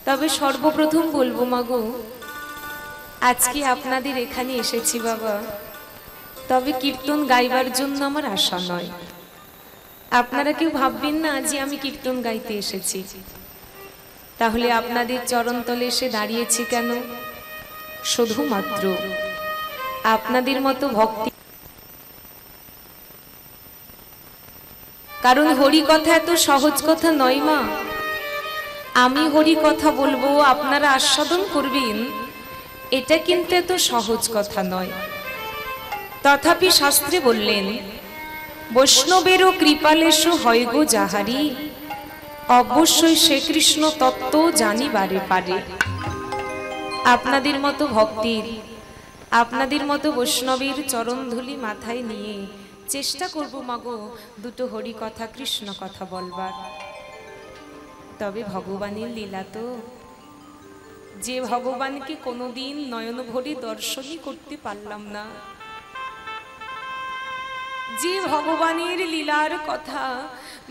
তবে সর্বপ্রথম বলবো মাগো, আজকে আপনাদের এখানে এসেছি বাবা, তবে কীর্তন গাইবার জন্য আমার আশা নয়। আপনারা কেউ ভাববেন না যে আমি কীর্তন গাইতে এসেছি। তাহলে আপনাদের চরণতলে এসে দাঁড়িয়েছি কেন? শুধুমাত্র আপনাদের মতো ভক্তি, কারণ হরি কথা এত সহজ কথা নয় মা। আমি হরি কথা বলবো, আপনারা আস্বাদন করবেন, এটা কিন্তু এত সহজ কথা নয়। তথাপি শাস্ত্রে বললেন, বৈষ্ণবেরও কৃপালেশু হয় গো যাহারি, অবশ্যই সে কৃষ্ণ তত্ত্ব জানিবারে পারে। আপনাদের মতো ভক্তির, আপনাদের মতো বৈষ্ণবের চরণধুলি মাথায় নিয়ে চেষ্টা করব মাগো দুটো হরি কথা কৃষ্ণ কথা বলবার। তবে ভগবানের লীলা তো, যে ভগবানকে কোনোদিন নয়ন ভরে দর্শনই করতে পারলাম না, যে ভগবানের লীলার কথা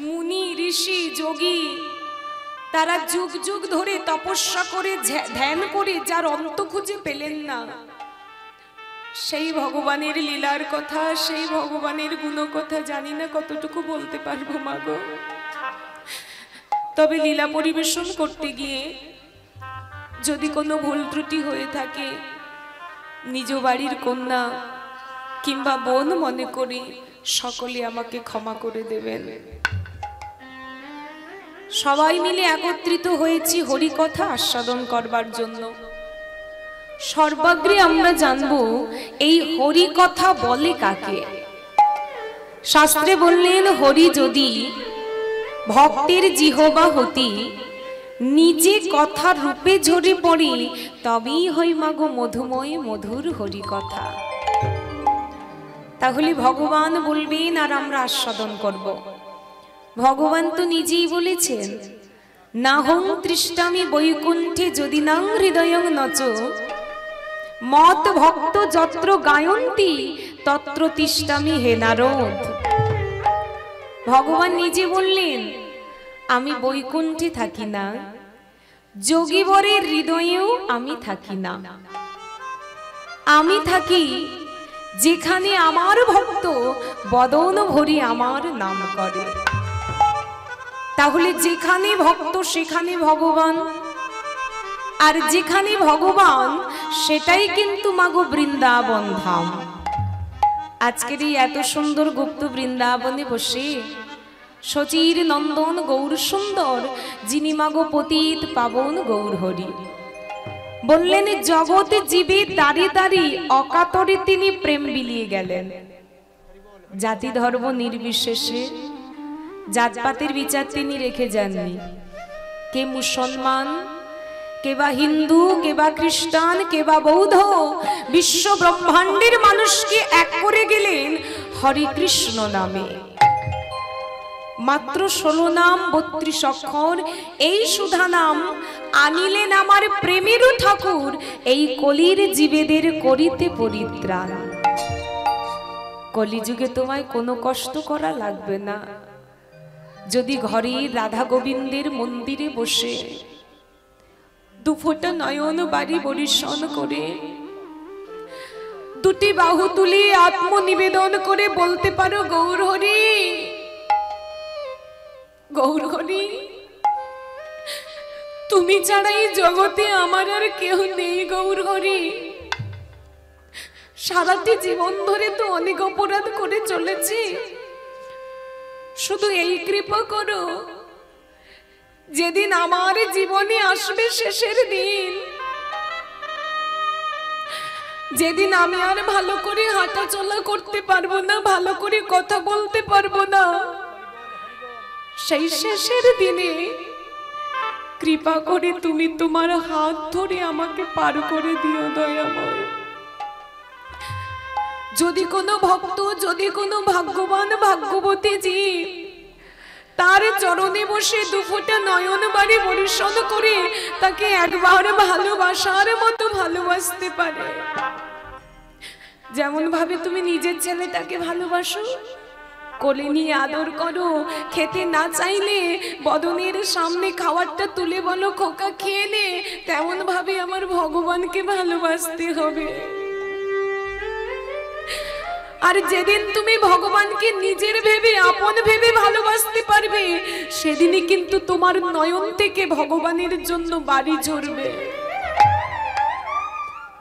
মুনি ঋষি যোগী তারা যুগ যুগ ধরে তপস্যা করে ধ্যান করে যার অন্ত খুঁজে পেলেন না, সেই ভগবানের লীলার কথা, সেই ভগবানের গুণ কথা জানি না কতটুকু বলতে পারবো মাগো। তবে লীলা পরিবেশন করতে গিয়ে যদি কোনো ভুল ত্রুটি হয়ে থাকে, নিজ বাড়ির কন্যা কিংবা বোন মনে করি সকলে আমাকে ক্ষমা করে দেবেন। সবাই মিলে একত্রিত হয়েছি হরি কথা আস্বাদন করবার জন্য। সর্বাগ্রে আমরা জানবো এই হরি কথা বলে কাকে। শাস্ত্রে বললেন, হরি যদি ভক্তের জিহবা হতি, নিজে কথা রূপে ঝরে পড়ে, তবেই হই মাগো মধুময় মধুর হরি কথা। তাহলে ভগবান বলবেন আর আমরা আস্বাদন করব। ভগবান তো নিজেই বলেছেন, নাহং তৃষ্টামি বৈকুণ্ঠে যদি নাং হৃদয়ং নচ, মত ভক্ত যত্র গায়ন্তি তত্র তিষ্টামি হে নারদ। ভগবান নিজে বললেন, আমি বৈকুণ্ঠে থাকি না, যোগীবরের হৃদয়েও আমি থাকি না। আমি থাকি যেখানে আমার ভক্ত বদন ভরি আমার নাম করে। তাহলে যেখানে ভক্ত সেখানে ভগবান, আর যেখানে ভগবান সেটাই কিন্তু মাগো বৃন্দাবন ধাম। আজকের এই এত সুন্দর গুপ্ত বৃন্দাবনে বসে শচীর নন্দন গৌর সুন্দর, যিনি মাগো পতিত পাবন গৌর হরি, বললেন জগতে জীবে দাঁড়ি দাঁড়ি অকাতরে তিনি প্রেম বিলিয়ে গেলেন। জাতি ধর্ম নির্বিশেষে, জাতপাতের বিচার তিনি রেখে যাননি। কে মুসলমান, কে বা হিন্দু, কে বা খ্রিস্টান, কে বা বৌদ্ধ, বিশ্ব ব্রহ্মাণ্ডের মানুষকে এক করে গেলেন হরে কৃষ্ণ নামে। মাত্র 16 নাম 32 অক্ষর, এই সুধা নাম আনিলেন আমার প্রেমেরও ঠাকুর, এই কলির জীবেদের করিতে পরিত্রাণ। কলিযুগে তোমায় কোনো কষ্ট করা লাগবে না, যদি ঘরে রাধা গোবিন্দের মন্দিরে বসে দুফোঁটা নয়ন বাড়ি বরিশন করে দুটি বাহু তুলে আত্মনিবেদন করে বলতে পারো, গৌর হরি, গৌর হরি, তুমি ছাড়াই জগতে আমার আর কেউ নেই গৌর হরি। সারাটি জীবন ধরে তো অনেক অপরাধ করে চলেছি, শুধু এই কৃপা করো, যেদিন আমার জীবনে আসবে শেষের দিন, যেদিন আমি আর ভালো করে হাঁটা চলা করতে পারবো না, ভালো করে কথা বলতে পারবো না, সেই শেষের দিনে কৃপা করে তুমি তোমার হাত ধরে আমাকে পার করে দিও দয়াময়। যদি কোনো ভক্ত, যদি কোনো ভাগ্যবান ভাগ্যবতী জীব তার চরণে বসে দুফোঁটা নয়ন বাড়ি বরিশন করে তাকে একবার ভালোবাসার মতো ভালোবাসতে পারে, যেমন ভাবে তুমি নিজের ছেলেটাকে ভালোবাসো, কোলে নিয়ে আদর করো, খেতে না চাইলে বদনের সামনে খাবারটা তুলে বলো খোকা খেয়ে নে। তেমন ভাবে আমার ভগবানকে ভালোবাসতে হবে। আর যেদিন তুমি ভগবানকে নিজের ভেবে আপন ভেবে ভালোবাসতে পারবে, সেদিনই কিন্তু তোমার নয়ন থেকে ভগবানের জন্য বাড়ি ঝরবে।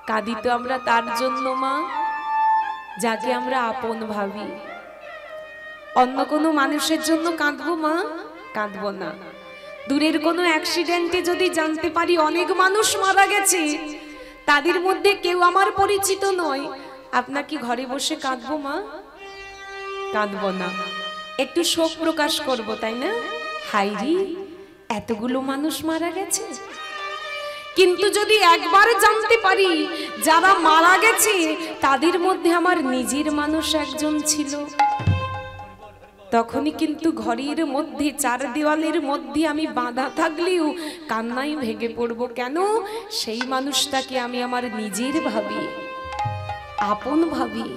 কাঁদি তো আমরা তার জন্য মা, যাকে আমরা আপন ভাবি। অন্য কোনো মানুষের জন্য কাঁদবো মা? কাঁদবো না। দূরের কোনো অ্যাক্সিডেন্টে যদি জানতে পারি অনেক মানুষ মারা গেছে, তাদের মধ্যে কেউ আমার পরিচিত নয়, আপনাকে ঘরে বসে কাঁদবো মা? কাঁদবো না। একটু শোক প্রকাশ করব, তাই না? হাইরি, এতগুলো মানুষ মারা গেছে। কিন্তু যদি একবার জানতে পারি যারা মারা গেছে তাদের মধ্যে আমার নিজের মানুষ একজন ছিল, তখনই কিন্তু ঘরের মধ্যে চার দেওয়ালের মধ্যে আমি বাঁধা থাকলেও কান্নায় ভেঙে পড়বো। কেন? সেই মানুষটাকে আমি আমার নিজের ভাবি, আপন ভাবি।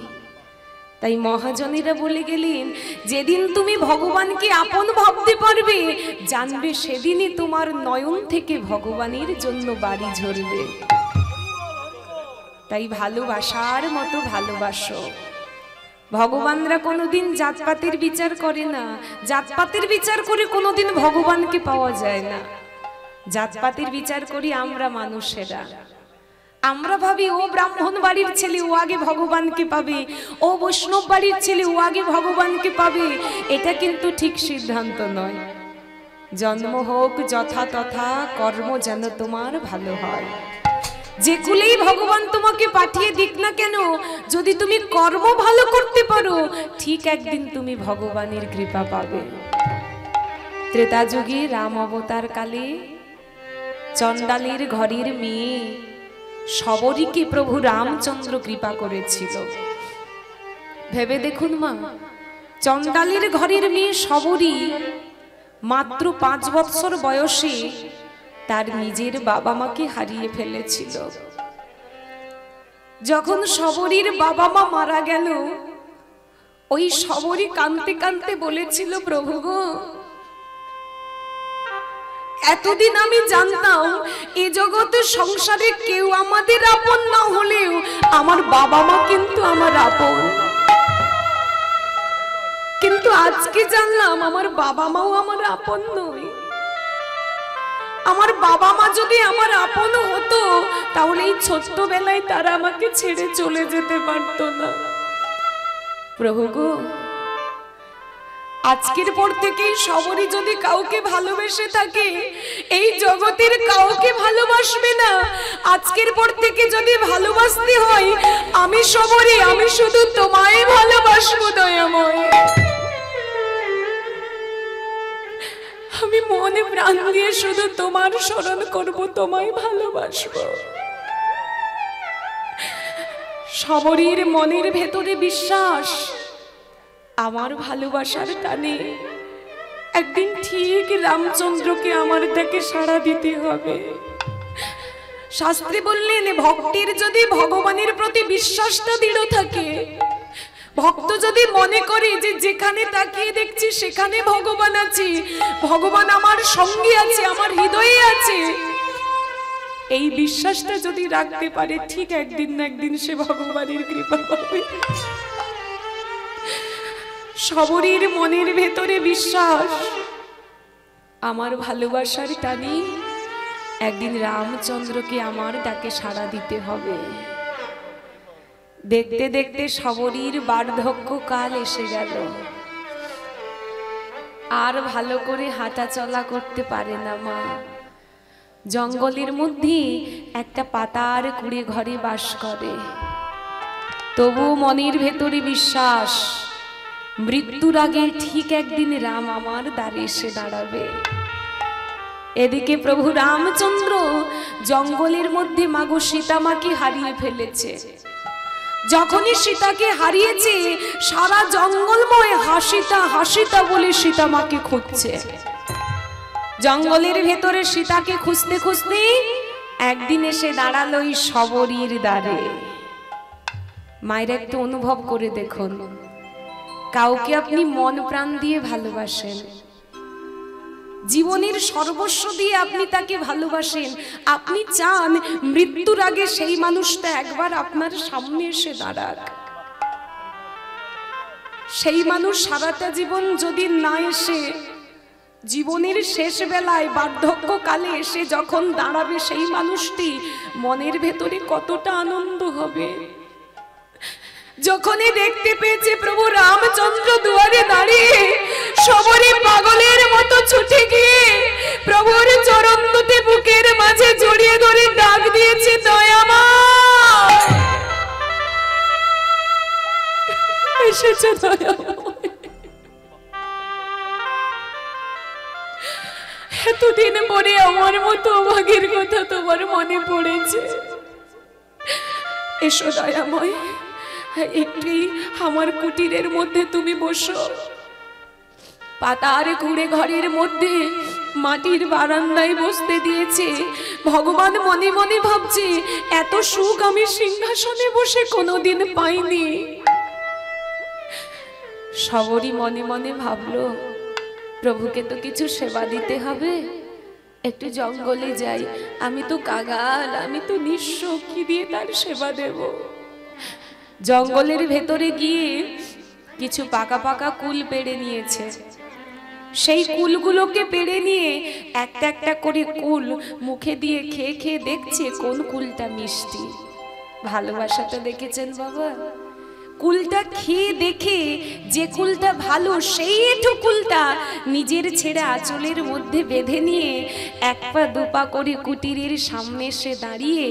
তাই মহাজনেরা বলে গেলেন, যেদিন তুমি ভগবানকে আপন ভাবতে পারবে, জানবে সেদিনই তোমার নয়ন থেকে ভগবানের জন্য বাড়ি ঝরবে। তাই ভালোবাসার মতো ভালোবাসো। ভগবানরা কোনোদিন জাতপাতের বিচার করে না। জাতপাতের বিচার করে কোনোদিন ভগবানকে পাওয়া যায় না। জাতপাতের বিচার করি আমরা মানুষেরা। আমরা ভাবি ও ব্রাহ্মণ বাড়ির ছেলে, ও আগে ভগবানকে পাবে, ও বৈষ্ণব বাড়ির ছেলে, ও আগে ভগবানকে পাবে। এটা কিন্তু ঠিক সিদ্ধান্ত নয়। জন্ম হোক যথা তথা, কর্ম যেন তোমার ভালো হয়। যে কুলেই ভগবান তোমাকে পাঠিয়ে দিক না কেন, যদি তুমি কর্ম ভালো করতে পারো, ঠিক একদিন তুমি ভগবানের কৃপা পাবে। ত্রেতা যুগে রাম অবতার কালে চণ্ডালের ঘরের মেয়ে সবরীকে প্রভু রামচন্দ্র কৃপা করেছিল। ভেবে দেখুন মা, চণ্ডালের ঘরের মেয়ে সবরী মাত্র 5 বৎসর বয়সে তার নিজের বাবা মাকে হারিয়ে ফেলেছিল। যখন সবরীর বাবা মা মারা গেল, ওই সবরী কাঁদতে কাঁদতে বলেছিল, প্রভু গো, এতদিন আমি জানতাম এ জগতে সংসারে কেউ আমাদের আপন না হলেও আমার বাবা মা কিন্তু আমার আপন। কিন্তু আজকে জানলাম আমার বাবা মাও আমার আপন নয়। আমার বাবা মা যদি আমার আপন হতো, তাহলে এই ছোট্টবেলায় তারা আমাকে ছেড়ে চলে যেতে পারতো না। প্রভু গো, আজকের পর থেকেই সবরী যদি কাউকে ভালোবেসে থাকে, এই জগতের কাউকে ভালোবাসবে না। আজকের পর থেকে যদি ভালোবাসতে হয়, আমি সবরী, আমি শুধু তোমায় ভালোবাসবো দয়াময়। আমি মনে প্রাণ দিয়ে শুধু তোমার স্মরণ করব, তোমায় ভালোবাসবো। সবরীর মনের ভেতরে বিশ্বাস, আমার ভালোবাসার টানে একদিন ঠিক রামচন্দ্রকে আমার ডাকে সাড়া দিতে হবে। শাস্ত্রী বললেন, ভক্তের যদি ভগবানের প্রতি বিশ্বাসটা দৃঢ় থাকে, ভক্ত যদি মনে করে যে যেখানে তাকিয়ে দেখছি সেখানে ভগবান আছে, ভগবান আমার সঙ্গে আছে, আমার হৃদয়ে আছে, এই বিশ্বাসটা যদি রাখতে পারে, ঠিক একদিন না একদিন সে ভগবানের কৃপা পাবে। সবরীর মনের ভেতরে বিশ্বাস, আমার ভালোবাসার টানে একদিন রামচন্দ্রকে আমার ডাকে সাড়া দিতে হবে। দেখতে দেখতে সবরীর বার্ধক্য কাল এসে গেল। আর ভালো করে হাঁটা চলা করতে পারে না মা। জঙ্গলের মধ্যে একটা পাতার কুড়ে ঘরে বাস করে। তবু মনের ভেতরে বিশ্বাস, মৃত্যুর আগে ঠিক একদিন রাম আমার দ্বারে এসে দাঁড়াবে। এদিকে প্রভু রামচন্দ্র জঙ্গলের মধ্যে মাগো সীতামাকে হারিয়ে ফেলেছে। যখনই সীতাকে হারিয়েছে, সারা জঙ্গলময় হাসিতা হাসিতা বলে সীতামাকে খুঁজছে। জঙ্গলের ভেতরে সীতাকে খুঁজতে খুঁজতে একদিন এসে দাঁড়ালো এই সবরীর দ্বারে। মায়ের একটু অনুভব করে দেখুন, কাউকে আপনি মন প্রাণ দিয়ে ভালোবাসেন, জীবনের সর্বস্ব দিয়ে আপনি তাকে ভালোবাসেন, আপনি চান মৃত্যুর আগে সেই মানুষটা একবার আপনার সামনে এসে দাঁড়াক। সেই মানুষ সারাটা জীবন যদি না এসে জীবনের শেষ বেলায় বার্ধক্যকালে এসে যখন দাঁড়াবে, সেই মানুষটি মনের ভেতরে কতটা আনন্দ হবে। যখনই দেখতে পেয়েছে প্রভু রামচন্দ্র দুয়ারে দাঁড়িয়ে, সবরই পাগলের মতো ছুটে গিয়ে প্রভুর চরণ দুটি বুকের মাঝে জড়িয়ে ধরে ডাক দিয়েছে, দয়াময় এসেছে, দয়াময়। এতদিন পরে আমার মতো অভাগীর কথা তোমার মনে পড়েছে, এসো দয়াময়, একটি আমার কুটিরের মধ্যে তুমি বসো। পাতার কুড়ে ঘরের মধ্যে মাটির বারান্দায় বসতে দিয়েছে। ভগবান মনে মনে ভাবছে, এত সুখ আমি সিংহাসনে বসে কোনোদিন পাইনি। সবরই মনে মনে ভাবলো, প্রভুকে তো কিছু সেবা দিতে হবে, একটু জঙ্গলে যাই, আমি তো কাঙাল, আমি তো নিঃস্ব, কি দিয়ে তার সেবা দেব। জঙ্গলের ভেতরে গিয়ে কিছু পাকা পাকা কুল পেড়ে নিয়েছে। সেই কুলগুলোকে পেড়ে নিয়ে একটা একটা করে কুল মুখে দিয়ে খেয়ে খেয়ে দেখছে কোন কুলটা মিষ্টি। ভালোবাসাটা দেখেছেন বাবা? কুলটা খেয়ে দেখে যে কুলটা ভালো, সেই এঁঠো কুলটা নিজের ছেড়ে আঁচলের মধ্যে বেঁধে নিয়ে এক পা দুপা করে কুটিরের সামনে এসে দাঁড়িয়ে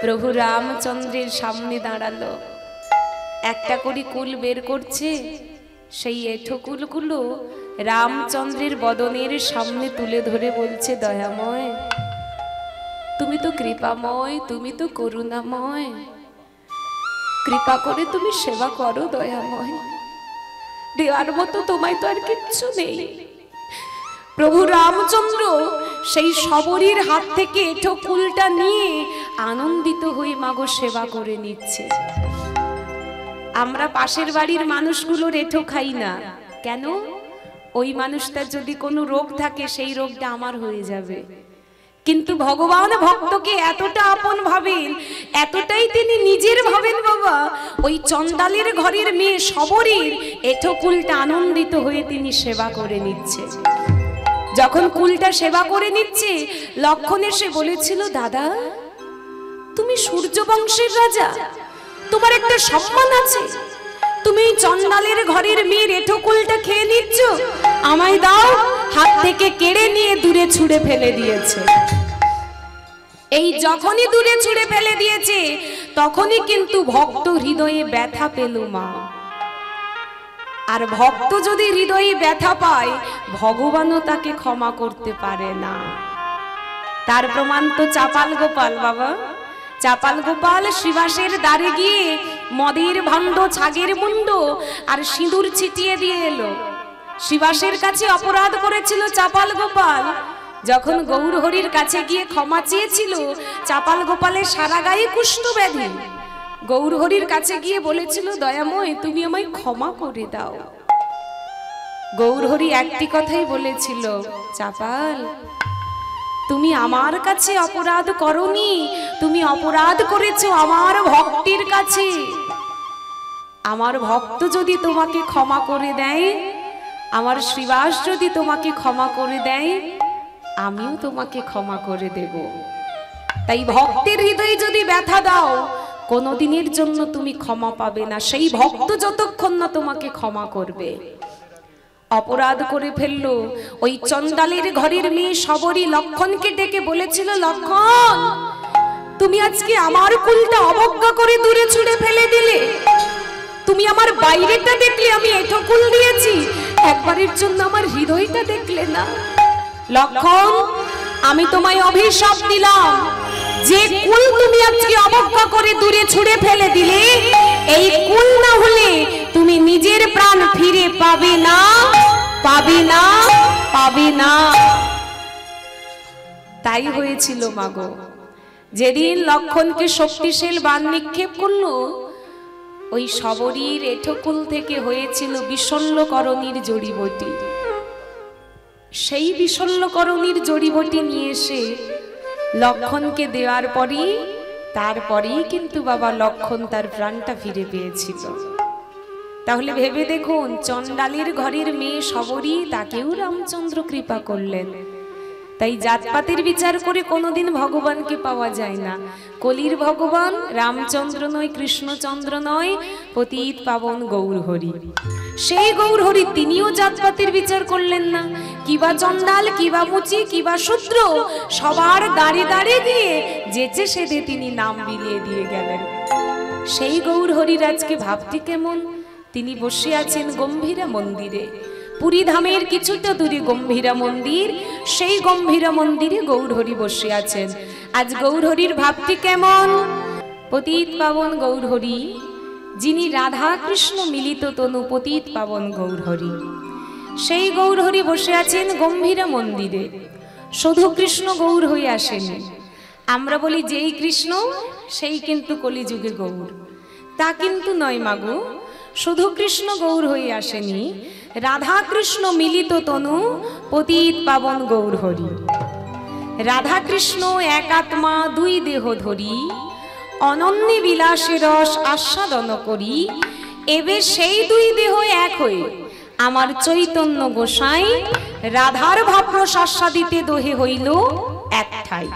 প্রভু রামচন্দ্রের সামনে দাঁড়ালো। একটা করে কুল বের করছে, সেই এঁঠো কুলগুলো রামচন্দ্রের বদনের সামনে তুলে ধরে বলছে, দয়াময়, তুমি তো কৃপাময়, তুমি তো করুণাময়, কৃপা করে তুমি সেবা করো দয়াময়, দেওয়ার মতো তোমায় তো আর কিচ্ছু নেই। প্রভু রামচন্দ্র সেই সবরীর হাত থেকে এঁঠো কুলটা নিয়ে আনন্দিত হয়ে মাগো সেবা করে নিচ্ছে। আমরা পাশের বাড়ির মানুষগুলোর এঁঠো খাই না কেন? ওই মানুষটার যদি কোনো রোগ থাকে সেই রোগটা আমার হয়ে যাবে। কিন্তু ভগবান ভক্তকে এতটা আপন ভাবেন, এতটাই তিনি নিজের ভাবেন বাবা, ওই চন্দালের ঘরের মেয়ে সবরীর এঁঠো কুলটা আনন্দিত হয়ে তিনি সেবা করে নিচ্ছে। যখন কুলটা সেবা করে নিচ্ছে, লক্ষণ এসে বলেছিল, দাদা তুমি সূর্য বংশের রাজা, তোমার একটা সম্মান আছে, তুমি চন্দালের ঘরের মেয়ের এঁঠো কুলটা খেয়ে নিচ্ছ, আমায় দাও। হাত থেকে কেড়ে নিয়ে দূরে ছুঁড়ে ফেলে দিয়েছে। এই যখনই দূরে ছুঁড়ে ফেলে দিয়েছে, তখনই কিন্তু ভক্ত হৃদয়ে ব্যথা পেল মা। আর ভক্ত যদি হৃদয়ে ব্যথা পায়, ভগবানও তাকে ক্ষমা করতে পারে না। তার প্রমাণ তো চাপাল গোপাল বাবা। চাপাল গোপাল শ্রীবাসের দ্বারে গিয়ে মদের ভাণ্ড, ছাগের মুন্ড আর সিঁদুর ছিটিয়ে দিয়ে এলো। শ্রীবাসের কাছে অপরাধ করেছিল চাপাল গোপাল। যখন গৌরহরির কাছে গিয়ে ক্ষমা চেয়েছিল, চাপাল গোপালের সারা গায়ে কুষ্ঠ ব্যাধি। গৌরহরির কাছে গিয়ে বলেছিল, দয়াময় তুমি আমায় ক্ষমা করে দাও। গৌরহরি একটি কথাই বলেছিল, চাপাল তুমি আমার কাছে অপরাধ করনি, তুমি অপরাধ করেছো আমার ভক্তির কাছে। আমার ভক্ত যদি তোমাকে ক্ষমা করে দেয়, আমার শ্রীবাস যদি তোমাকে ক্ষমা করে দেয়, আমিও তোমাকে ক্ষমা করে দেব। তাই ভক্তের হৃদয়ে যদি ব্যথা দাও, কোনোদিনের জন্য তুমি ক্ষমা পাবে না, সেই ভক্ত যতক্ষণ না তোমাকে ক্ষমা করবে। অপরাধ করে ফেললো। ওই চন্দালের ঘরের মেয়ে সবরী লক্ষণকে ডেকে বলেছিল, লক্ষণ তুমি আজকে আমার কুলটা অবজ্ঞা করে দূরে ছুঁড়ে ফেলে দিলে। তুমি আমার বাইরেটা দেখলে, আমি এঁঠো কুল দিয়েছি, একবারের জন্য আমার হৃদয়টা দেখলে না। লক্ষণ আমি তোমায় অভিশাপ দিলাম, যে কুল তুমি আজকে অবজ্ঞা করে দূরে ছুঁড়ে ফেলে দিলে, এই কুল না হলে তুমি নিজের প্রাণ ফিরে পাবে না, পাবে না, পাবে না। তাই হয়েছিল মাগো। যেদিন লক্ষণকে শক্তিশালী বাণ নিক্ষেপ করলো, ওই শবরীর এঠকুল থেকে হয়েছিল বিশল্যকরণীর জড়িবটি। সেই বিশল্যকরণীর জড়িবটি নিয়ে এসে লক্ষণকে দেওয়ার পরই তারপরেই কিন্তু বাবা লক্ষণ তার প্রাণটা ফিরে পেয়েছিল। তাহলে ভেবে দেখুন, চণ্ডালের ঘরের মেয়ে শবরী, তাকেও রামচন্দ্র কৃপা করলেন। তাই জাতপাতের বিচার করে কোনোদিন ভগবানকে পাওয়া যায় না। কলির ভগবান রামচন্দ্র নয়, কৃষ্ণচন্দ্র নয়, পতিত পাবন গৌরহরি। সেই গৌরহরি তিনিও জাতপাতের বিচার করলেন না। কিবা চণ্ডাল, কিবা মুচি, কিবা শূদ্র, সবার দাঁড়ে দাঁড়ে গিয়ে যেচে সেদে তিনি নাম বিলিয়ে দিয়ে গেলেন। সেই গৌরহরির আজকে ভাবটি কেমন? তিনি বসে আছেন গম্ভীরা মন্দিরে। পুরী ধামের কিছুটা দূরে গম্ভীরা মন্দির, সেই গম্ভীরা মন্দিরে গৌরহরি বসে আছেন। আজ গৌরহরির ভাবটি কেমন? পতিত পাবন গৌরহরি, যিনি রাধা কৃষ্ণ মিলিত তনু, পতিত পাবন গৌরহরি, সেই গৌরহরি বসে আছেন গম্ভীরা মন্দিরে। শুধু কৃষ্ণ গৌর হয়ে আসেনি। আমরা বলি যেই কৃষ্ণ সেই কিন্তু কলিযুগে গৌর, তা কিন্তু নয় মাগো। শুধু কৃষ্ণ গৌর হয়ে আসেনি, রাধা কৃষ্ণ মিলিত তনু, পতিত পাবন গৌরহরি। রাধা কৃষ্ণ এক আত্মা দুই দেহ ধরি, অনন্য বিলাসে রস আস্বাদন করি। এবে সেই দুই দেহ এক হয়ে আমার চৈতন্য গোসাই, রাধার ভাবরস আস্বাদিতে দোহে হইল এক ঠাই।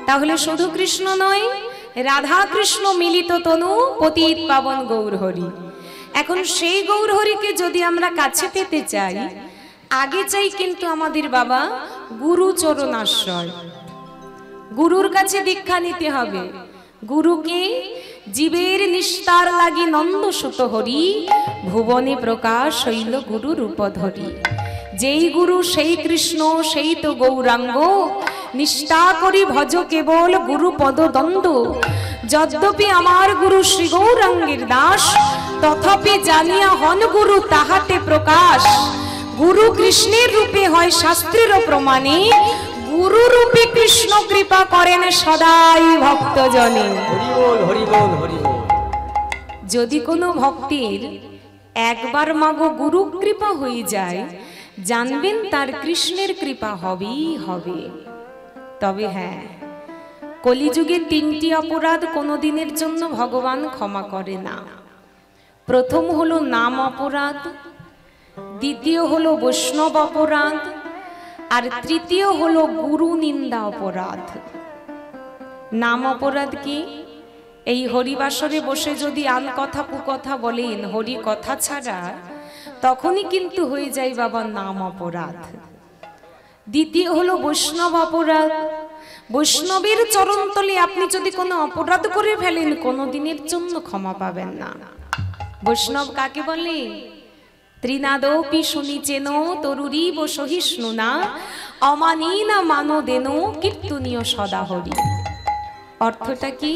তাহলে শুধু কৃষ্ণ নয়, রাধা কৃষ্ণ মিলিত তনু, পতিত পাবন গৌরহরি। এখন সেই গৌরহরিকে যদি আমরা কাছে পেতে চাই, আগে চাই কিন্তু আমাদের বাবা গুরু চরণাশ্রয়। গুরুর কাছে দীক্ষা নিতে হবে। গুরুকে জীবের নিস্তার লাগি নন্দ সুত হরি, ভুবনে প্রকাশ হইল গুরু রূপ ধরি। যেই গুরু সেই কৃষ্ণ, সেই তো গৌরাঙ্গ, নিষ্ঠা করি ভজ কেবল গুরু পদ দ্বন্দ্ব। যদ্যপি আমার গুরু শ্রী গৌরাঙ্গের দাস, তথাপি জানিয়া হন গুরু তাহাতে প্রকাশ। গুরু কৃষ্ণের রূপে হয় শাস্ত্রের প্রমাণে, গুরু রূপে কৃষ্ণ কৃপা করেন সদাই ভক্তজনে। যদি কোনো ভক্তের একবার মাগো গুরু কৃপা হয়ে যায়, জানবেন তার কৃষ্ণের কৃপা হবেই হবে। তবে হ্যাঁ, কলিযুগে তিনটি অপরাধ কোনোদিনের জন্য ভগবান ক্ষমা করে না। প্রথম হলো নাম অপরাধ, দ্বিতীয় হলো বৈষ্ণব অপরাধ, আর তৃতীয় হলো গুরু নিন্দা অপরাধ। নাম অপরাধ কি? এই হরিবাসরে বসে যদি আন কথা কুকথা বলেন হরি কথা ছাড়া, তখনই কিন্তু হয়ে যায় বাবা নাম অপরাধ। দ্বিতীয় হলো বৈষ্ণব অপরাধ। বৈষ্ণবের চরণতলে আপনি যদি কোনো অপরাধ করে ফেলেন, কোনোদিনের জন্য ক্ষমা পাবেন না। বৈষ্ণব কাকে বলে? ত্রিনাদপি শুনিচেন তরুরীব সহিষ্ণু না, অমানীনা মানদেন কীর্তনীয় সদা হরি। অর্থটা কি?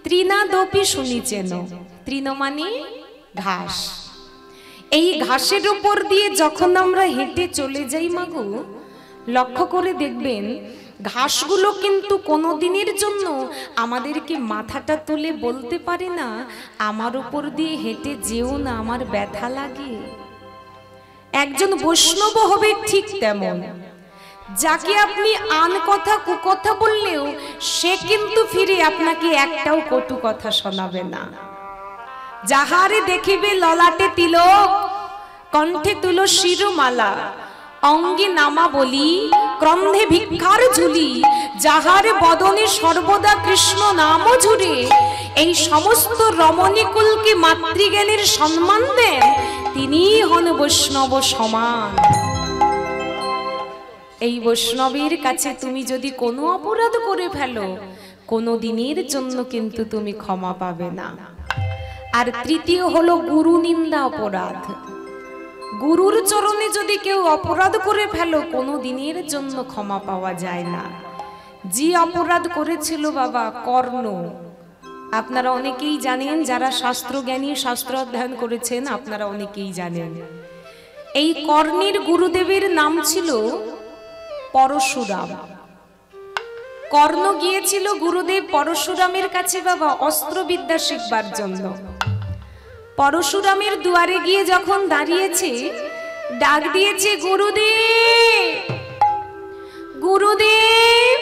ত্রিনাদপি শুনিচেন, তৃণ মানে ঘাস। এই ঘাসের উপর দিয়ে যখন আমরা হেঁটে চলে যাই মাগো, লক্ষ্য করে দেখবেন ঘাসগুলো কিন্তু কোনোদিনের জন্য আমাদেরকে মাথাটা তুলে বলতে পারে না, আমার উপর দিয়ে হেঁটে যেও না, আমার ব্যথা লাগে। একজন বৈষ্ণব হবে ঠিক তেমন, যাকে আপনি আন কথা কুকথা বললেও সে কিন্তু ফিরে আপনাকে একটাও কটু কথা শোনাবে না। যাহারে দেখিবে ললাটে তিলক, কণ্ঠে তুলসীর মালা, অঙ্গে নামা বলি, ক্রন্ধে ভিক্ষার ঝুলি, যাহার বদনে সর্বদা কৃষ্ণ নাম ঝুরে, এই সমস্ত রমণীকুলকে মাতৃজ্ঞানের সম্মান দেন, তিনি হন বৈষ্ণব সমান। এই বৈষ্ণবের কাছে তুমি যদি কোনো অপরাধ করে ফেলো, কোনো দিনের জন্য কিন্তু তুমি ক্ষমা পাবে না। আর তৃতীয় হলো গুরু নিন্দা অপরাধ। গুরুর চরণে যদি কেউ অপরাধ করে ফেলো, কোনো দিনের জন্য ক্ষমা পাওয়া যায় না। যে অপরাধ করেছিল বাবা কর্ণ, আপনারা অনেকেই জানেন, যারা শাস্ত্রজ্ঞানী, শাস্ত্র অধ্যয়ন করেছেন আপনারা অনেকেই জানেন। এই কর্ণের গুরুদেবের নাম ছিল পরশুরাম। কর্ণ গিয়েছিল গুরুদেব পরশুরামের কাছে বাবা অস্ত্রবিদ্যা শিখবার জন্য। পরশুরামের দুয়ারে গিয়ে যখন দাঁড়িয়েছে, ডাক দিয়েছে, গুরুদেব, গুরুদেব,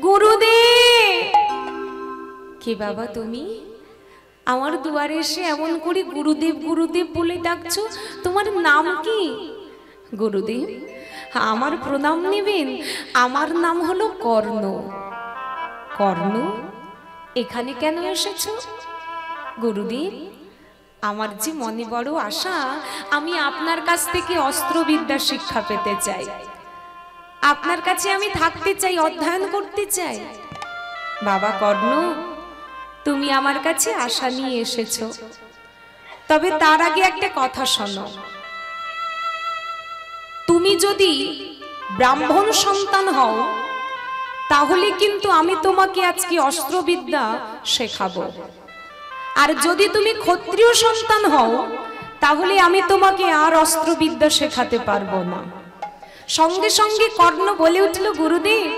গুরুদেব। কে বাবা তুমি? আমার দুয়ারে এসে এমন করে গুরুদেব গুরুদেব বলে ডাকছো, তোমার নাম কি? গুরুদেব, আমার প্রণাম নেবেন, আমার নাম হলো কর্ণ। কর্ণ, এখানে কেন এসেছো? গুরুদেব, আমার যে মনে বড় আশা, আমি আপনার কাছ থেকে অস্ত্রবিদ্যা শিক্ষা পেতে চাই, আপনার কাছে আমি থাকতে চাই, অধ্যয়ন করতে চাই। বাবা কর্ণ, তুমি আমার কাছে আশা নিয়ে এসেছো, তবে তার আগে একটা কথা শোনো। তুমি যদি ব্রাহ্মণ সন্তান হও, তাহলে কিন্তু আমি তোমাকে আজকে অস্ত্রবিদ্যা শেখাবো। আর যদি তুমি ক্ষত্রিয় সন্তান হও, তাহলে আমি তোমাকে আর অস্ত্রবিদ্যা শেখাতে পারবো না। সঙ্গে সঙ্গে কর্ণ বলে উঠল, গুরুদেব,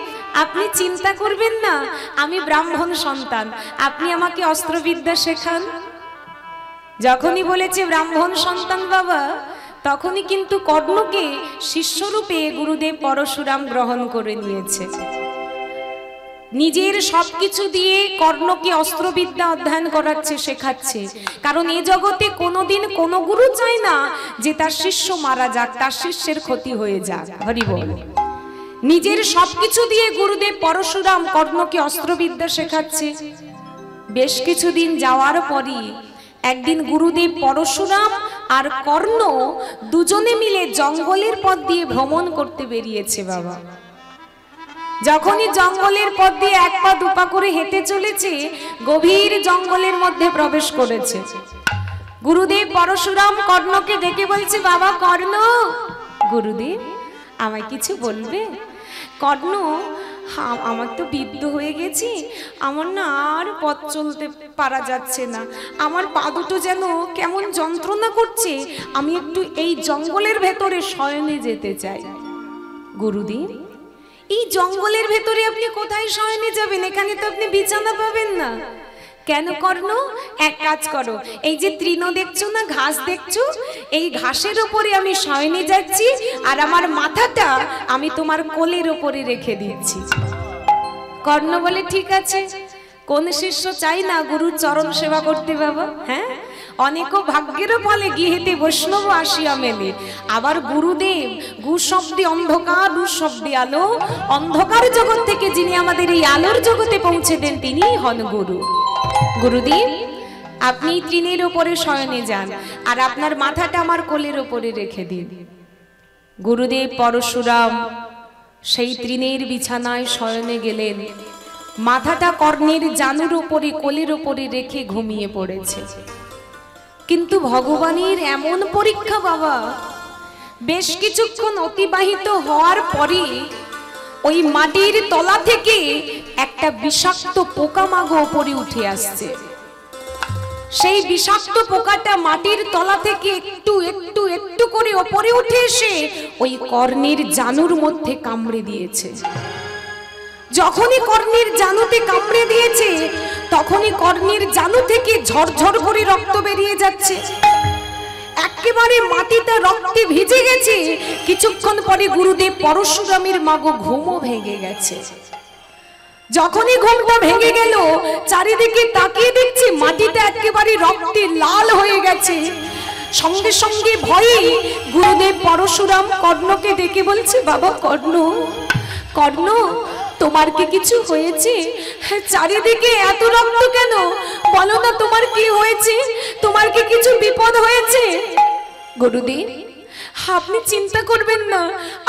আপনি চিন্তা করবেন না, আমি ব্রাহ্মণ সন্তান, আপনি আমাকে অস্ত্রবিদ্যা শেখান। যখনই বলেছে ব্রাহ্মণ সন্তান বাবা, তখনই কিন্তু কর্ণকে শিষ্যরূপে গুরুদেব পরশুরাম গ্রহণ করে নিয়েছে। নিজের সবকিছু দিয়ে কর্ণকে অস্ত্রবিদ্যা অধ্যয়ন করাচ্ছে, শেখাচ্ছে। কারণ এই জগতে কোনোদিন কোনো গুরু চায় না যে তার শিষ্য মারা যাক, তার শিষ্যের ক্ষতি হয়ে যাক। হরি বল। নিজের সবকিছু দিয়ে গুরুদেব পরশুরাম কর্ণকে অস্ত্রবিদ্যা শেখাচ্ছে। বেশ কিছুদিন যাওয়ার পরই একদিন গুরুদেব পরশুরাম আর কর্ণ দুজনে মিলে জঙ্গলের পথ দিয়ে ভ্রমণ করতে বেরিয়েছে বাবা। যখনই জঙ্গলের পথ দিয়ে এক পা দুপা করে হেঁটে চলেছে, গভীর জঙ্গলের মধ্যে প্রবেশ করেছে। গুরুদেব পরশুরাম কর্ণকে ডেকে বলছে, বাবা কর্ণ, গুরুদেব আমায় কিছু বলবে? কর্ণ, আমার তো বৃদ্ধ হয়ে গেছি, আমার না আর পথ চলতে পারা যাচ্ছে না, আমার পা দুটো যেন কেমন যন্ত্রণা করছে, আমি একটু এই জঙ্গলের ভেতরে শয়নে যেতে চাই। গুরুদেব, এই জঙ্গলের ভেতরে আপনি কোথায় শয়নে যাবেন? এখানে তো আপনি বিছানা পাবেন না। কেন কর্ণ, এক কাজ করো, এই যে তৃণ দেখছো না, ঘাস দেখছো, এই ঘাসের উপরে আমি শয়নে যাচ্ছি, আর আমার মাথাটা আমি তোমার কোলের উপরে রেখে দিচ্ছি। কর্ণ বলে, ঠিক আছে। কোন শিষ্য চাই না গুরুর চরণ সেবা করতে বাবা? হ্যাঁ, অনেক ভাগ্যের ফলে গৃহেতে বৈষ্ণব আসিয়া মেলে। আবার গুরুদেব গু শব্দে অন্ধকার, রু শব্দে আলো, অন্ধকার জগৎ থেকে যিনি আমাদের এই আলোর জগতে পৌঁছে দেন, তিনিই হন গুরু। গুরুদেব, আপনি তৃণের উপরে শয়নে যান, আর আপনার মাথাটা আমার কোলের উপরে রেখে দিন। গুরুদেব পরশুরাম সেই তৃণের বিছানায় শয়নে গেলেন, মাথাটা কর্ণের জানুর উপরে, কোলের উপরে রেখে ঘুমিয়ে পড়েছে। কিন্তু ভগবানের এমন পরীক্ষা বাবা, বেশ কিছুক্ষণ অতিবাহিত হওয়ার পরে ওই মাটির তলা থেকে একটা বিষাক্ত পোকামাগো উপরে উঠে আসছে। সেই বিষাক্ত পোকাটা মাটির তলা থেকে একটু একটু একটু করে উপরে উঠে এসে ওই কর্ণের জানুর মধ্যে কামড়ে দিয়েছে। যখনই কর্ণের জানুতে কামড়ে দিয়েছে, তখনই কর্ণের জানু থেকে ঝরঝর করে রক্ত বেরিয়ে যাচ্ছে। একেবারে মাটিটা রক্তে ভিজে গেছে। কিছুক্ষণ পরে গুরুদেব পরশুরামের মাগো ঘুমও ভেঙে গেছে। যখনই ঘুমটা ভেঙে গেল, চারিদিকে তাকিয়ে দেখছি মাটিটা একেবারে রক্তে লাল হয়ে গেছে। সঙ্গে সঙ্গে ভয়ে গুরুদেব পরশুরাম কর্ণকে ডেকে বলছে, বাবা কর্ণ, কর্ণ তোমার কি কিছু হয়েছে? চারিদিকে এত রক্ত কেন? বলো না তোমার কি হয়েছে? তোমার কি কিছু বিপদ হয়েছে? গুরুদেব, আপনি চিন্তা করবেন না,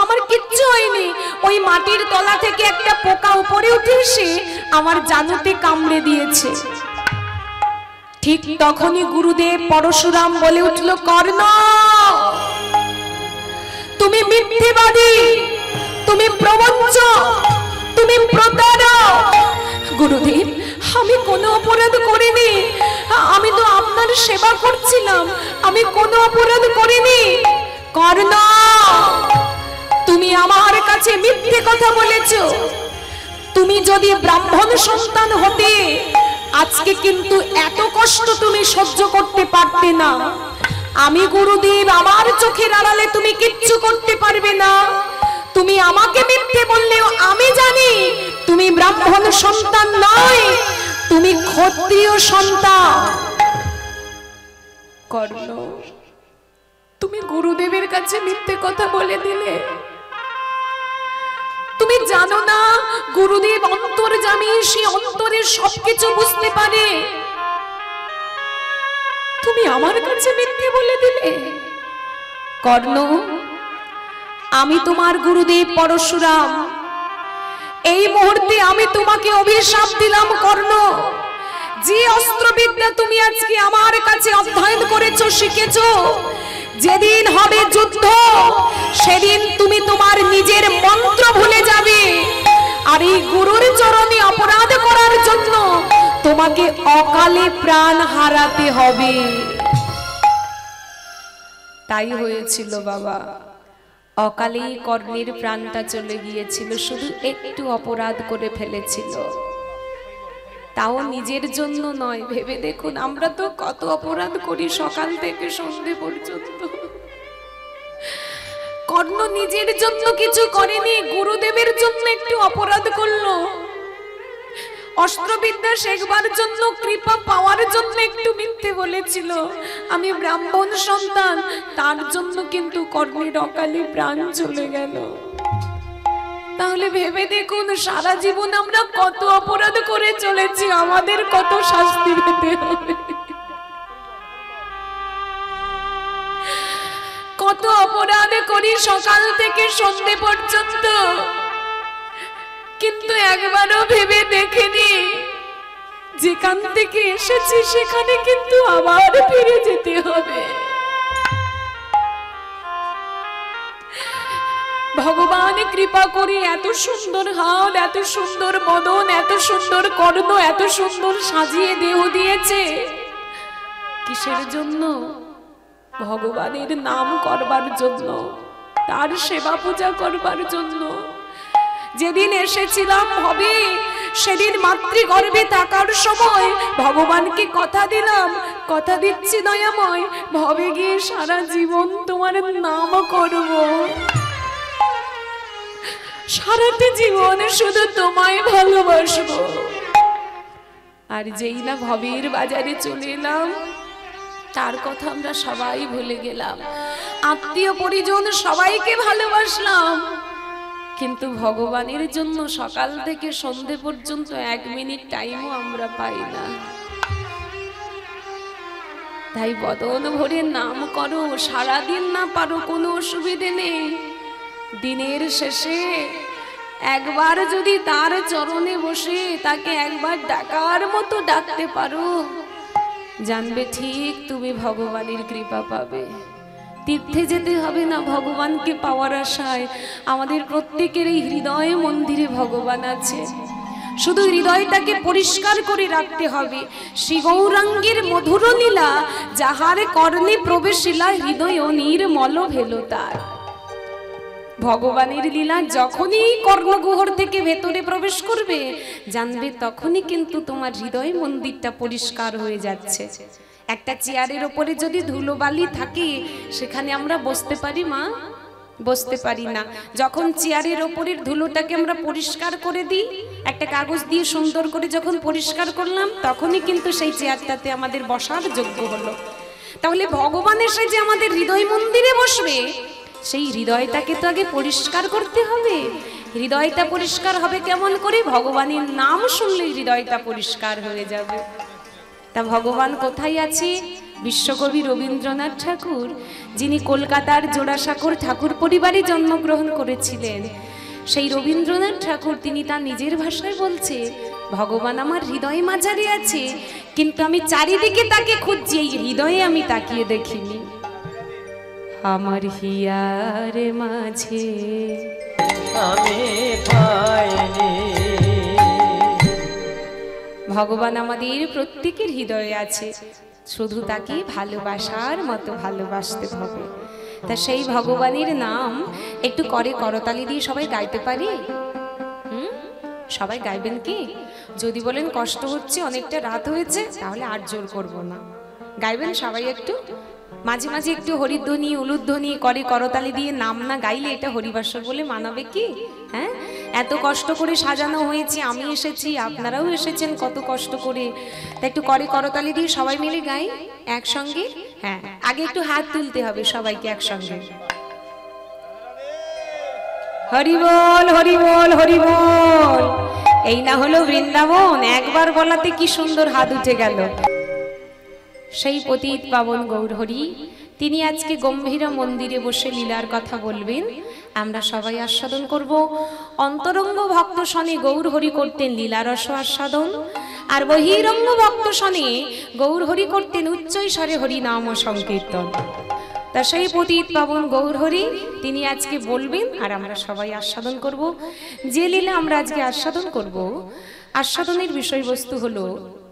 আমার কিচ্ছু হয়নি। ওই মাটির তলা থেকে একটা পোকা উপরে উঠে এসে আমার জানুতে কামড়ে দিয়েছে। ঠিক তখনই গুরুদেব পরশুরাম বলে উঠল, কর্ণ, তুমি মিথ্যেবাদী, তুমি প্রবঞ্চক, তুমি প্রতারক। গুরুদেব, আমি কোনো অপরাধ করিনি, আমি তো আপনার সেবা করছিলাম, আমি কোনো অপরাধ করিনি। কর্ণ, তুমি আমার কাছে মিথ্যে কথা বলেছো। তুমি যদি ব্রাহ্মণ সন্তান হতে, আজকে কিন্তু এত কষ্ট তুমি সহ্য করতে পারতে না। আমি গুরুদেব, আমার চোখের আড়ালে তুমি কিচ্ছু করতে পারবে না। তুমি আমাকে মিথ্যে বললেও আমি জানি তুমি ব্রাহ্মণ সন্তান নয়, তুমি ক্ষত্রিয় সন্তান। কর্ণ, তুমি গুরুদেবের কাছে মিথ্যে কথা বলে দিলে। তুমি জানো না গুরুদেব অন্তর্যামী, সে অন্তরের সবকিছু বুঝতে পারে। তুমি আমার কাছে মিথ্যে বলে দিলে। কর্ণ, আমি তোমার গুরুদেব পরশুরাম, এই মুহূর্তে আমি তোমাকে অভিশাপ দিলাম। কর্ণ, যে অস্ত্রবিদ্যা তুমি আজকে আমার কাছে অধ্যয়ন করেছো, শিখেছো, যেদিন হবে যুদ্ধ সেদিন তুমি তোমার নিজের মন্ত্র ভুলে যাবে। আর এই গুরুর চরণে অপরাধ করার জন্য তোমাকে অকালে প্রাণ হারাতে হবে। তাই হয়েছিল বাবা, অকালেই কর্ণের প্রাণটা চলে গিয়েছিল, শুধু একটু অপরাধ করে ফেলেছিল। তাও নিজের জন্য নয়। ভেবে দেখুন, আমরা তো কত অপরাধ করি সকাল থেকে সন্ধে পর্যন্ত। কর্ণ নিজের জন্য কিছু করেনি, গুরুদেবের জন্য একটু অপরাধ করলো। অস্ত্রবিদ্যা শেখবার জন্য, কৃপা পাওয়ার জন্য একটু মিথ্যে বলেছিল, আমি ব্রাহ্মণ সন্তান। তার জন্য কিন্তু কর্ণের অকালে প্রাণ চলে গেল। তাহলে ভেবে দেখুন, সারা জীবন আমরা কত অপরাধ করে চলেছি, আমাদের কত শাস্তি পেতে হবে। কত অপরাধ করি সকাল থেকে সন্ধে পর্যন্ত, কিন্তু একবারও ভেবে দেখেনি যেখান থেকে এসেছি সেখানে কিন্তু আবার ফিরে যেতে হবে। ভগবান কৃপা করে এত সুন্দর হাত, এত সুন্দর বদন, এত সুন্দর কর্ণ, এত সুন্দর সাজিয়ে দেহ দিয়েছে। কিসের জন্য? ভগবানের নাম করবার জন্য, তার সেবা পূজা করবার জন্য। যেদিন এসেছিলাম হবে, সেদিন মাতৃগর্ভে থাকার সময় ভগবানকে কথা দিলাম, কথা দিচ্ছি দয়াময়, ভবে গিয়ে সারা জীবন তোমার নাম করব, সারাটা জীবন শুধু তোমায় ভালোবাসবো। আর যেই না ভবের বাজারে চলে এলাম, তার কথা আমরা সবাই ভুলে গেলাম। আত্মীয় পরিজন সবাইকে ভালোবাসলাম, কিন্তু ভগবানের জন্য সকাল থেকে সন্ধে পর্যন্ত 1 মিনিট টাইমও আমরা পাই না। তাই বদন ভরে নাম করো, সারাদিন না পারো কোনো অসুবিধে নেই, দিনের শেষে একবার যদি তার চরণে বসে তাকে একবার ডাকার মতো ডাকতে পারো, জানবে ঠিক তুমি ভগবানের কৃপা পাবে। তীর্থে যেতে হবে না ভগবানকে পাওয়ার আশায়। আমাদের প্রত্যেকের এই হৃদয় মন্দিরে ভগবান আছে, শুধু হৃদয়টাকে পরিষ্কার করে রাখতে হবে। শ্রী গৌরাঙ্গের মধুর লীলা যাহার কর্ণে প্রবেশিলা, হৃদয় নির্মল ভেল তার। ভগবানের লীলা যখনই কর্ণগুহর থেকে ভেতরে প্রবেশ করবে, জানবে তখনই কিন্তু তোমার হৃদয় মন্দিরটা পরিষ্কার হয়ে যাচ্ছে। একটা চেয়ারের ওপরে যদি ধুলোবালি থাকে, সেখানে আমরা বসতে পারি মা? বসতে পারি না। যখন চেয়ারের ওপরের ধুলোটাকে আমরা পরিষ্কার করে দিই, একটা কাগজ দিয়ে সুন্দর করে যখন পরিষ্কার করলাম, তখনই কিন্তু সেই চেয়ারটাতে আমাদের বসার যোগ্য হলো। তাহলে ভগবান এসে যে আমাদের হৃদয় মন্দিরে বসবে, সেই হৃদয়টাকে তো আগে পরিষ্কার করতে হবে। হৃদয়টা পরিষ্কার হবে কেমন করে? ভগবানের নাম শুনলে হৃদয়টা পরিষ্কার হয়ে যাবে। তা ভগবান কোথায় আছে? বিশ্বকবি রবীন্দ্রনাথ ঠাকুর, যিনি কলকাতার জোড়াসাঁকোর ঠাকুর পরিবারে জন্মগ্রহণ করেছিলেন, সেই রবীন্দ্রনাথ ঠাকুর তিনি তার নিজের ভাষায় বলছে, ভগবান আমার হৃদয় মাঝারে আছে, কিন্তু আমি চারিদিকে তাকে খুঁজছি, এই হৃদয়ে আমি তাকিয়ে দেখিনি। আমার হিয়ার মাঝে আমি পাইনি। ভগবান আমাদের প্রত্যেকের হৃদয়ে আছে, শুধু তাকে ভালোবাসার মতো ভালোবাসতে হবে। তা সেই ভগবানের নাম একটু করে করতালি দিয়ে সবাই গাইতে পারি? সবাই গাইবেন কি? যদি বলেন কষ্ট হচ্ছে, অনেকটা রাত হয়েছে, তাহলে আর জোর করব না, গাইবেন সবাই একটু। মাঝে মাঝে একটু হরিধ্বনি উলুধ্বনি করে করতালি দিয়ে নাম না গাইলে এটা হরিবাসর বলে মানাবে কি? হ্যাঁ, এত কষ্ট করে সাজানো হয়েছে, আমি এসেছি, আপনারাও এসেছেন কত কষ্ট করে, তা একটু করে করতালি দিয়ে সবাই মিলে গাই একসঙ্গে। হ্যাঁ, আগে একটু হাত তুলতে হবে সবাইকে একসঙ্গে। হরি বল হরি বল হরি বল। এই না হলো বৃন্দাবন, একবার বলাতে কি সুন্দর হাত উঠে গেল। সেই পতিত পাবন গৌরহরি তিনি আজকে গম্ভীরা মন্দিরে বসে লীলার কথা বলবেন, আমরা সবাই আস্বাদন করব। অন্তরঙ্গ ভক্ত শনে গৌরহরি করতেন লীলারস আস্বাদন, আর বহিরঙ্গ ভক্ত শনে গৌরহরি করতেন উচ্চৈস্বরে হরি নাম সংকীর্তন। তা সেই পতিত পাবন গৌরহরি তিনি আজকে বলবেন, আর আমরা সবাই আস্বাদন করব। যে লীলা আমরা আজকে আস্বাদন করব, আস্বাদনের বিষয়বস্তু হলো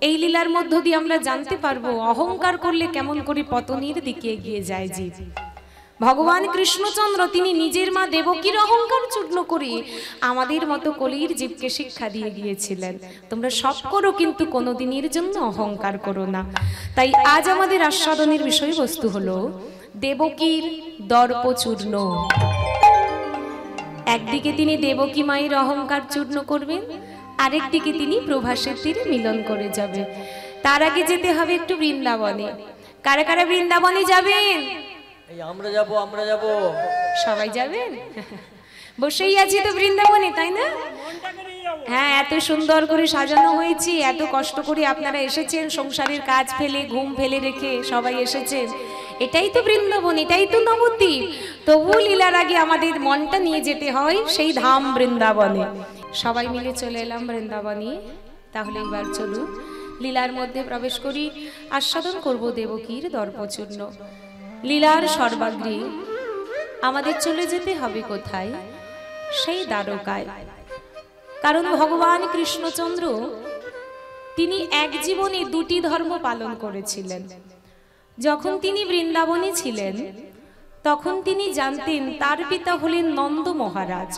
এই লীলার মধ্য দিয়ে আমরা জানতে পারবো অহংকার করলে কেমন করে পতনের দিকে এগিয়ে যায় জীব। ভগবান কৃষ্ণচন্দ্র তিনি নিজের মা দেবকীর অহংকার চূর্ণ করে আমাদের মতো কলির জীবকে শিক্ষা দিয়ে গিয়েছিলেন, তোমরা সব করো কিন্তু কোনোদিনের জন্য অহংকার করো না। তাই আজ আমাদের আস্বাদনের বিষয়বস্তু হলো দেবকীর দর্পচূর্ণ। একদিকে তিনি দেবকী মায়ের অহংকার চূর্ণ করবেন, আরেকদিকে তিনি প্রভাসের তীরে মিলন করে যাবে। তার আগে যেতে হবে একটু বৃন্দাবনে। কারা কারা বৃন্দাবনে যাবেন? আমরা যাব সবাই যাবেন? বসেই আছি তো বৃন্দাবনে, তাই না? হ্যাঁ, এত সুন্দর করে সাজানো হয়েছে, এত কষ্ট করে আপনারা এসেছেন, সংসারের কাজ ফেলে ঘুম ফেলে রেখে সবাই এসেছেন। এটাই তো বৃন্দাবন, এটাই তো নবদ্বীপ। তবু লীলার আগে আমাদের মনটা নিয়ে যেতে হয় সেই ধাম বৃন্দাবনে। সবাই মিলে চলে এলাম বৃন্দাবনে। তাহলে এবার চলুন লীলার মধ্যে প্রবেশ করি, আস্বাদন করব দেবকীর দর্পচূর্ণ। লীলার সর্বাগ্রে আমাদের চলে যেতে হবে কোথায়? সেই দ্বারকায়। কারণ ভগবান কৃষ্ণচন্দ্র তিনি এক জীবনে দুটি ধর্ম পালন করেছিলেন। যখন তিনি বৃন্দাবনে ছিলেন তখন তিনি জানতেন তার পিতা হলেন নন্দ মহারাজ,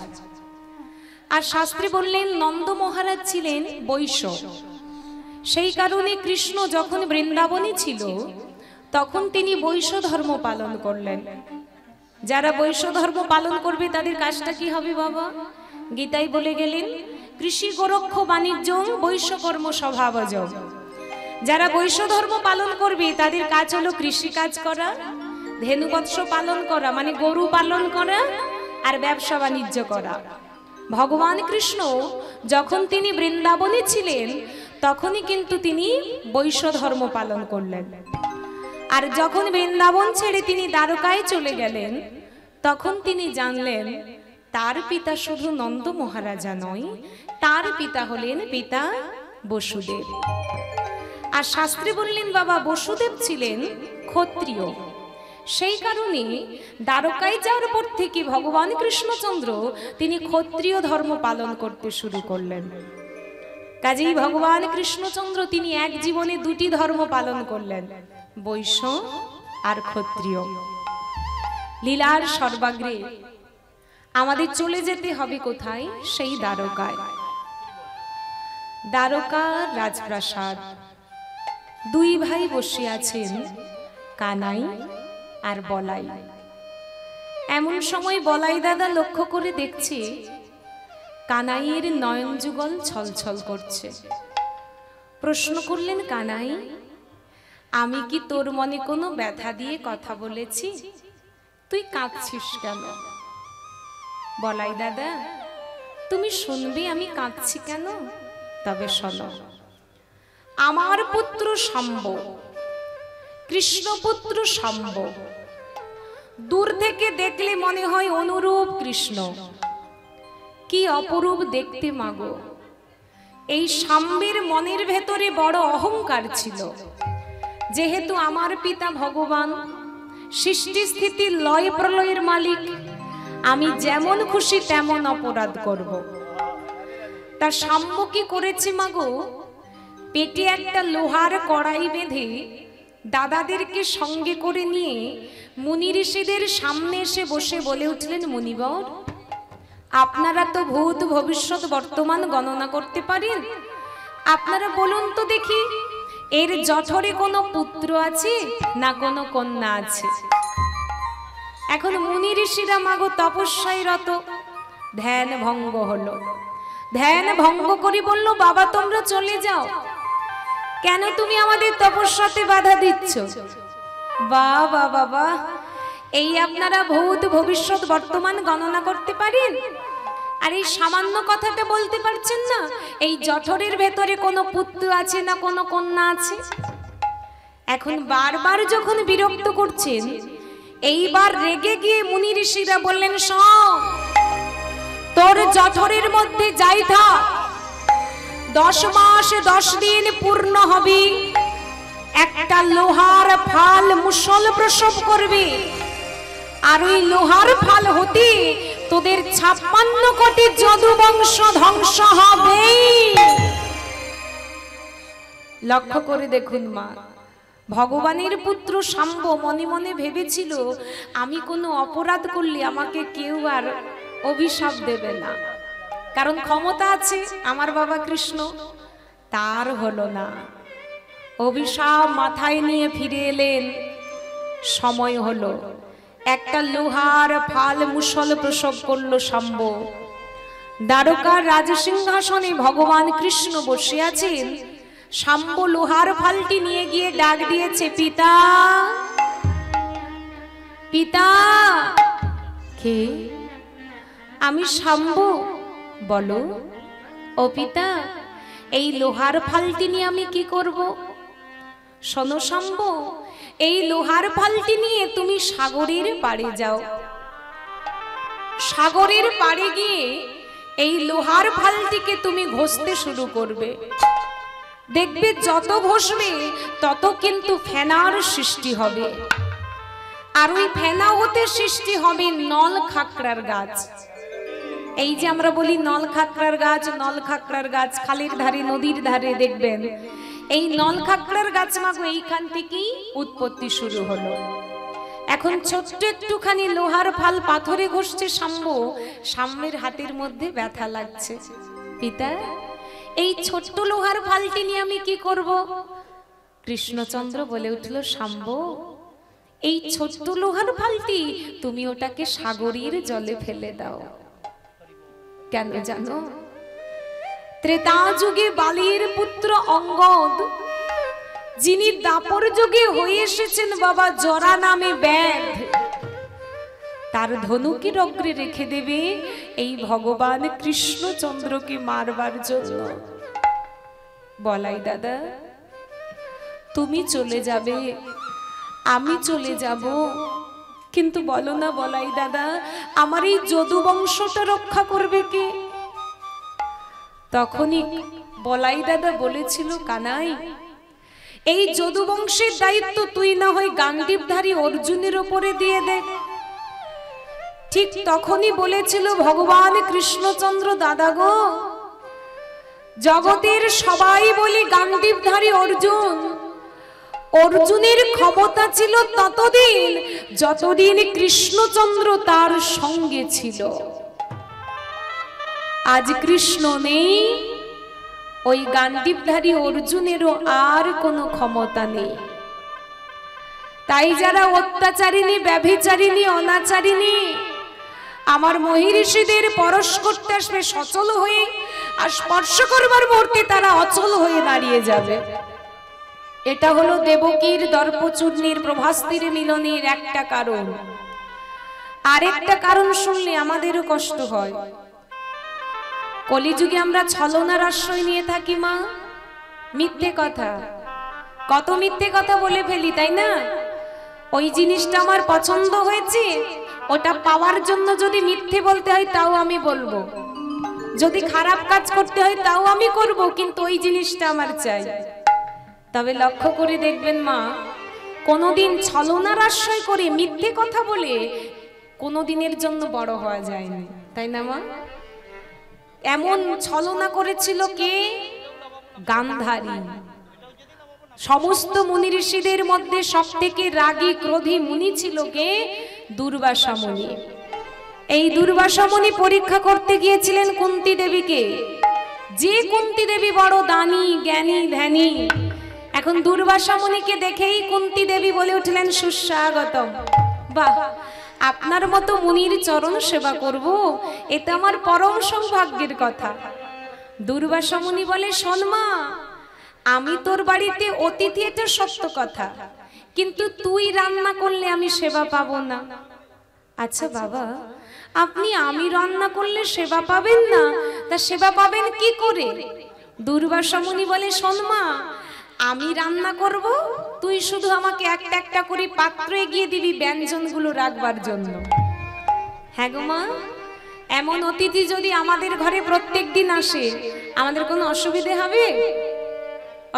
আর শাস্ত্রে বললেন নন্দ মহারাজ ছিলেন বৈশ্য। সেই কারণে কৃষ্ণ যখন বৃন্দাবনে ছিল তখন তিনি বৈশ্য ধর্ম পালন করলেন। যারা বৈশ্য ধর্ম পালন করবে তাদের কাজটা কি হবে বাবা? গীতায় বলে গেলেন কৃষি গোরক্ষ বাণিজ্য বৈশ্য কর্ম স্বভাবজ। যারা বৈশ্য ধর্ম পালন করবে তাদের কাজ হলো কৃষি কাজ করা, ধেনুবৎস পালন করা মানে গরু পালন করা, আর ব্যবসা বাণিজ্য করা। ভগবান কৃষ্ণ যখন তিনি বৃন্দাবনে ছিলেন তখনই কিন্তু তিনি বৈশ্য ধর্ম পালন করলেন। আর যখন বৃন্দাবন ছেড়ে তিনি দ্বারকায় চলে গেলেন তখন তিনি জানলেন তার পিতা শুধু নন্দ মহারাজা নয়, তার পিতা হলেন পিতা বসুদেব। আর শাস্ত্রে বললেন বাবা বসুদেব ছিলেন ক্ষত্রিয়। সেই কারণে দ্বারকায় যাওয়ার পর থেকে ভগবান কৃষ্ণচন্দ্র তিনি ক্ষত্রিয় ধর্ম পালন করতে শুরু করলেন। কাজেই ভগবান কৃষ্ণচন্দ্র তিনি এক জীবনে দুটি ধর্ম পালন করলেন, বৈশ্য আর ক্ষত্রিয়। লীলার সর্বাগ্রে আমাদের চলে যেতে হবে কোথায়? সেই দ্বারকায়। দ্বারকার রাজপ্রাসাদ, দুই ভাই বসে আছেন, কানাই আর বলাই। এমন সময় বলাই দাদা লক্ষ্য করে দেখছে কানাইয়ের নয়ন যুগল ছলছল করছে। প্রশ্ন করলেন, কানাই আমি কি তোর মনে কোনো ব্যথা দিয়ে কথা বলেছি? তুই কাঁদছিস কেন? বলাই দাদা তুমি শুনবে আমি কাঁদছি কেন? তবে শোনো, আমার পুত্র শাম্ব, কৃষ্ণপুত্র শাম্ব, দূর থেকে দেখলে মনে হয় অনুরূপ কৃষ্ণ, কি অপরূপ দেখতে মাগো। এই শাম্বের মনের ভেতরে বড় অহংকার ছিল। যেহেতু আমার পিতা ভগবান, সৃষ্টি স্থিতি লয় প্রলয়ের মালিক, আমি যেমন খুশি তেমন অপরাধ করব। তা শাম্ব কি করেছে মাগো? পেটে একটা লোহার কড়াই বেঁধে দাদাদেরকে সঙ্গে করে নিয়ে মুনি ঋষিদের সামনে এসে বসে বলে উঠলেন, মুনিবর আপনারা তো ভূত ভবিষ্যৎ বর্তমান গণনা করতে পারেন। আপনারা বলুন তো দেখি, এর জঠরে কোনো পুত্র আছে না কোনো কন্যা আছে? এখন মুনি ঋষিরা মাগো তপস্যায় রত, ধ্যান ভঙ্গ হলো। ধ্যান ভঙ্গ করে বলল, বাবা তোমরা চলে যাও, কেন তুমি আমাদের তপস্যাতে বাধা দিচ্ছ? বাবা বাবা, এই আপনারা ভূত ভবিষ্যৎ বর্তমান গণনা করতে পারেন, আর এই সামান্য কথাটা বলতে পারছেন না এই জঠরের ভেতরে কোনো পুত্র আছে না কোনো কন্যা আছে? এখন বারবার যখন বিরক্ত করছেন, এইবার রেগে গিয়ে মুনি ঋষিরা বললেন, শোন, তোর জঠরের মধ্যে যাই থাক, 10 মাস 10 দিন পূর্ণ হবে, একটা লোহার ফাল মুষল প্রসব করবে, আর ওই লোহার ফাল হতে তোদের 56 কোটি যদু বংশ ধ্বংস হবে। লক্ষ্য করে দেখুন মা, ভগবানের পুত্র শাম্ব মনে মনে ভেবেছিল, আমি কোনো অপরাধ করলে আমাকে কেউ আর অভিশাপ দেবে না, কারণ ক্ষমতা আছে আমার বাবা কৃষ্ণ। তার হলো না, অভিশাপ মাথায় নিয়ে ফিরে এলেন। সময় হলো, একটা লোহার ফাল মুষল প্রসব করলো শাম্ব। দ্বারকার রাজসিংহাসনে ভগবান কৃষ্ণ বসে আছেন। শাম্ব লোহার ফালটি নিয়ে গিয়ে ডাক দিয়েছে, পিতা পিতা। কে? আমি শাম্ব। বলো। ও পিতা, এই লোহার ফালটি নিয়ে আমি কি করব? শোনো শাম্ব, এই লোহার ফালটি নিয়ে তুমি সাগরের পাড়ে যাও। সাগরের পাড়ে গিয়ে এই লোহার ফালটিকে তুমি ঘষতে শুরু করবে। দেখবে যত ঘষবে তত কিন্তু ফেনার সৃষ্টি হবে, আর ওই ফেনা হতে সৃষ্টি হবে নল খাকড়ার গাছ। এই যে আমরা বলি নল খাকড়ার গাছ, নল খাকড়ার গাছ খালের ধারে নদীর ধারে দেখবেন, এই নল খাকড়ার গাছ মাগো এইখান থেকেই উৎপত্তি শুরু হলো। এখন ছোট্ট একটুখানি লোহার ফাল পাথরে ঘষছে শাম্ব, শাম্বের হাতের মধ্যে ব্যথা লাগছে। পিতা, এই ছোট্ট লোহার ফালটি নিয়ে আমি কি করব? কৃষ্ণচন্দ্র বলে উঠল, শাম্ব, এই ছোট্ট লোহার ফালটি তুমি ওটাকে সাগরের জলে ফেলে দাও। কেন জানো? ত্রেতা যুগে বালির পুত্র অঙ্গদ, যিনি দাপর যুগে হয়ে এসেছেন বাবা জরা নামে ব্যাধ, তার ধনুকের অগ্রে রেখে দেবে এই ভগবান কৃষ্ণচন্দ্রকে মারবার জন্য। বলাই দাদা, তুমি চলে যাবে, আমি চলে যাব, কিন্তু বলো না বলাই দাদা, আমার এই যদু বংশটা রক্ষা করবে কে? তখনই বলাই দাদা বলেছিল, কানাই, এই যদু বংশের দায়িত্ব তুই না হয় গান্ডীবধারী অর্জুনের উপরে দিয়ে দে। ঠিক তখনই বলেছিল ভগবান কৃষ্ণচন্দ্র, দাদা গো, জগতের সবাই বলি গান্ডীবধারী অর্জুন, অর্জুনের ক্ষমতা ছিল ততদিন যতদিন কৃষ্ণচন্দ্র তার সঙ্গে ছিল। আজ কৃষ্ণ নেই, ওই গান্ডীবধারী অর্জুনেরও আর কোনো ক্ষমতা নেই। তাই যারা অত্যাচারিণী, ব্যভিচারিণী, অনাচারিণী আমার মহিষীদের পরশ করতে আসবে সচল হয়ে, আর স্পর্শ করবার মুহূর্তে তারা অচল হয়ে দাঁড়িয়ে যাবে। এটা হলো দেবকীর দর্পচূর্ণের প্রভাস্তির মিলনের একটা কারণ। আরেকটা কারণ শুনলে আমাদেরও কষ্ট হয়। কলিযুগে আমরা ছলনার আশ্রয় নিয়ে থাকি মা, মিথ্যে কথা, কত মিথ্যে কথা বলে ফেলি, তাই না? ওই জিনিসটা আমার পছন্দ হয়েছে, ওটা পাওয়ার জন্য যদি মিথ্যে বলতে হয় তাও আমি বলবো, যদি খারাপ কাজ করতে হয় তাও আমি করব, কিন্তু ওই জিনিসটা আমার চাই। তবে লক্ষ্য করে দেখবেন মা, কোনোদিন ছলনার আশ্রয় করে মিথ্যে কথা বলে কোনোদিনের জন্য বড় হওয়া যায়নি, তাই না মা? এমন ছলনা করেছিল কে? গান্ধারী। সমস্ত মুনি ঋষিদের মধ্যে সবথেকে রাগী ক্রোধী মুনি ছিল কে? দুর্বাসা মুনি। এই দুর্বাসা মুনি পরীক্ষা করতে গিয়েছিলেন কুন্তী দেবীকে, যে কুন্তী দেবী বড় দানী জ্ঞানী ধ্যানী। এখন দুর্বাসা মুনিকে দেখেই কুন্তী দেবী বলে উঠলেন সুস্বাগতম। বাহ, আপনার মতো মুনির চরণ সেবা করব, এটা আমার পরম সৌভাগ্যের কথা। দুর্বাসা মুনি বলে, শোন মা, আমি তোর বাড়িতে অতিথি, এটা সত্য কথা, কিন্তু তুই রান্না করলে আমি সেবা পাবো না। আচ্ছা বাবা, আপনি আমি রান্না করলে সেবা পাবেন না, তা সেবা পাবেন কি করে? দুর্বাসা মুনি বলে, শোন মা, আমি রান্না করব, তুই শুধু আমাকে একটা একটা করে পাত্র এগিয়ে দিবি ব্যঞ্জনগুলো রাখবার জন্য। হ্যাঁ গো মা, এমন অতিথি যদি আমাদের ঘরে প্রত্যেক দিন আসে, আমাদের কোনো অসুবিধে হবে?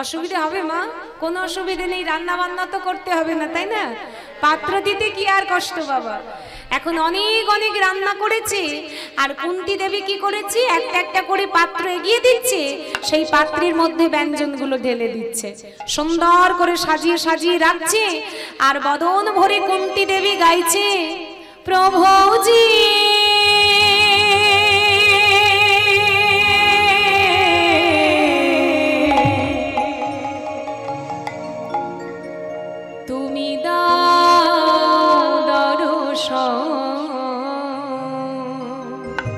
অসুবিধে হবে মা? কোনো অসুবিধে নেই, রান্না বান্না তো করতে হবে না, তাই না? পাত্র দিতে কি আর কষ্ট বাবা। এখন অনেক অনেক রান্না করেছে, আর কুন্তী দেবী কি করেছে, একটা একটা করে পাত্র এগিয়ে দিচ্ছে, সেই পাত্রের মধ্যে ব্যঞ্জনগুলো ঢেলে দিচ্ছে, সুন্দর করে সাজিয়ে সাজিয়ে রাখছে, আর বদন ভরে কুন্তী দেবী গাইছে, প্রভুজি তুমি দাও দর্শন